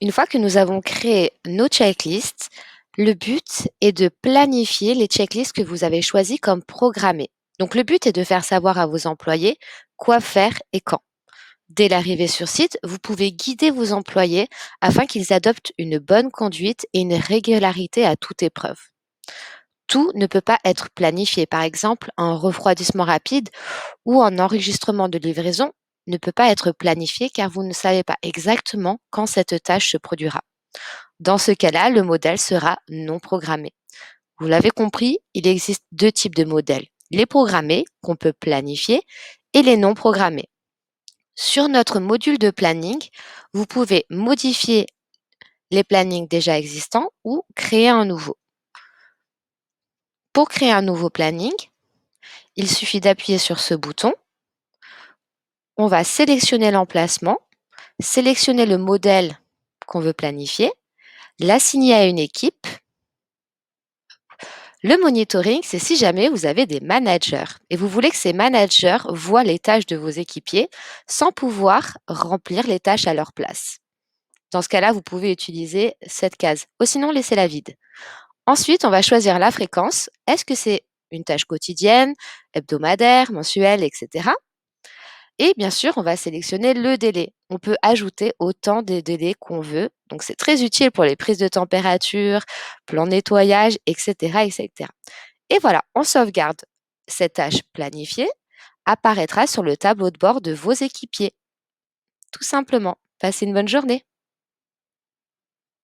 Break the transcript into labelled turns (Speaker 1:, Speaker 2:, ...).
Speaker 1: Une fois que nous avons créé nos checklists, le but est de planifier les checklists que vous avez choisis comme programmées. Donc le but est de faire savoir à vos employés quoi faire et quand. Dès l'arrivée sur site, vous pouvez guider vos employés afin qu'ils adoptent une bonne conduite et une régularité à toute épreuve. Tout ne peut pas être planifié. Par exemple, un refroidissement rapide ou un enregistrement de livraison ne peut pas être planifié car vous ne savez pas exactement quand cette tâche se produira. Dans ce cas-là, le modèle sera non programmé. Vous l'avez compris, il existe deux types de modèles. Les programmés, qu'on peut planifier, et les non programmés. Sur notre module de planning, vous pouvez modifier les plannings déjà existants ou créer un nouveau. Pour créer un nouveau planning, il suffit d'appuyer sur ce bouton. On va sélectionner l'emplacement, sélectionner le modèle qu'on veut planifier, l'assigner à une équipe. Le monitoring, c'est si jamais vous avez des managers et vous voulez que ces managers voient les tâches de vos équipiers sans pouvoir remplir les tâches à leur place. Dans ce cas-là, vous pouvez utiliser cette case ou sinon laissez-la vide. Ensuite, on va choisir la fréquence. Est-ce que c'est une tâche quotidienne, hebdomadaire, mensuelle, etc. Et bien sûr, on va sélectionner le délai. On peut ajouter autant de délais qu'on veut. Donc, c'est très utile pour les prises de température, plan nettoyage, etc., etc. Et voilà, on sauvegarde. Cette tâche planifiée apparaîtra sur le tableau de bord de vos équipiers. Tout simplement. Passez une bonne journée.